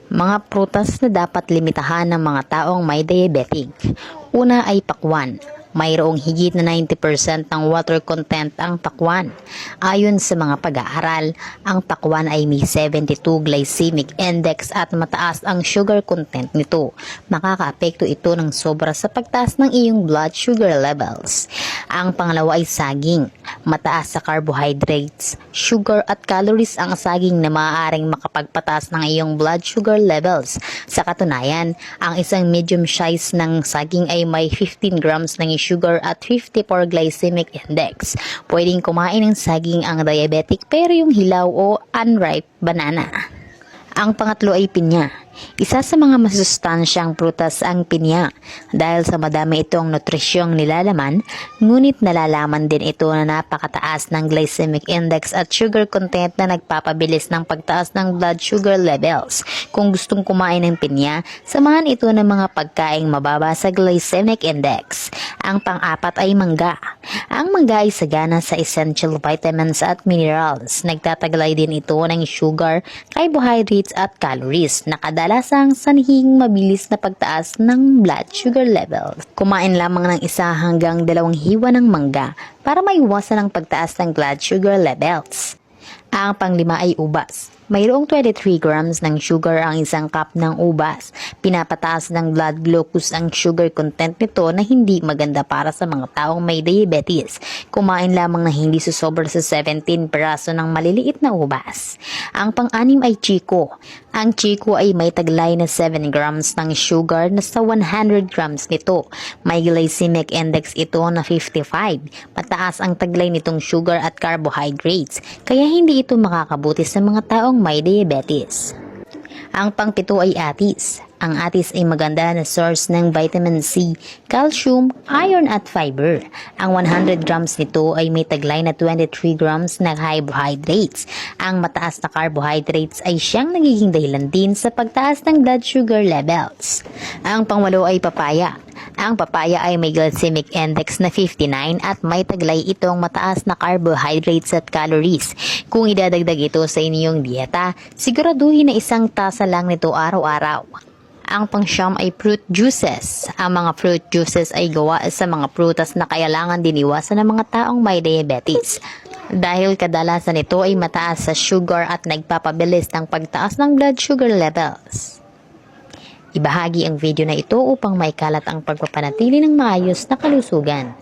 Mga prutas na dapat limitahan ng mga taong may diabetic. Una ay pakwan. Mayroong higit na 90% ng water content ang pakwan. Ayon sa mga pag-aaral, ang pakwan ay may 72 glycemic index at mataas ang sugar content nito. Makakaapekto ito ng sobra sa pagtaas ng iyong blood sugar levels. Ang pangalawa ay saging. Mataas sa carbohydrates, sugar at calories ang saging na maaaring makapagpataas ng iyong blood sugar levels. Sa katunayan, ang isang medium size ng saging ay may 15 grams ng sugar at 54 glycemic index. Pwedeng kumain ng saging ang diabetic pero yung hilaw o unripe banana. Ang pangatlo ay pinya. Isa sa mga masustansyang prutas ang pinya dahil sa madami itong nutrisyong nilalaman, ngunit nalalaman din ito na napakataas ng glycemic index at sugar content na nagpapabilis ng pagtaas ng blood sugar levels. Kung gustong kumain ng pinya, samahan ito ng mga pagkaing mababa sa glycemic index. Ang pang-apat ay mangga. Ang mangga ay sagana sa essential vitamins at minerals. Nagtataglay din ito ng sugar, carbohydrates at calories na kadalasang sanhing mabilis na pagtaas ng blood sugar levels. Kumain lamang ng 1 hanggang 2 hiwa ng mangga para maiwasan ang pagtaas ng blood sugar levels. Ang panglima ay ubas. Mayroong 23 grams ng sugar ang 1 cup ng ubas. Pinapataas ng blood glucose ang sugar content nito na hindi maganda para sa mga taong may diabetes. Kumain lamang na hindi susobra sa 17 peraso ng maliliit na ubas. Ang pang-anim ay chiko. Ang chiko ay may taglay na 7 grams ng sugar na sa 100 grams nito. May glycemic index ito na 55. Mataas ang taglay nitong sugar at carbohydrates, kaya hindi ito makakabuti sa mga taong may diabetes. Ang pangpito ay atis. Ang atis ay maganda na source ng vitamin C, calcium, iron at fiber. Ang 100 grams nito ay may taglay na 23 grams na carbohydrates. Ang mataas na carbohydrates ay siyang nagiging dahilan din sa pagtaas ng blood sugar levels. Ang pangwalo ay papaya. Ang papaya ay may glycemic index na 59 at may taglay itong mataas na carbohydrates at calories. Kung idadagdag ito sa inyong dieta, siguraduhin na 1 tasa lang nito araw-araw. Ang pangsyam ay fruit juices. Ang mga fruit juices ay gawa sa mga prutas na kailangan din iwasan ng mga taong may diabetes. Dahil kadalasan ito ay mataas sa sugar at nagpapabilis ng pagtaas ng blood sugar levels. Ibahagi ang video na ito upang maikalat ang pagpapanatili ng maayos na kalusugan.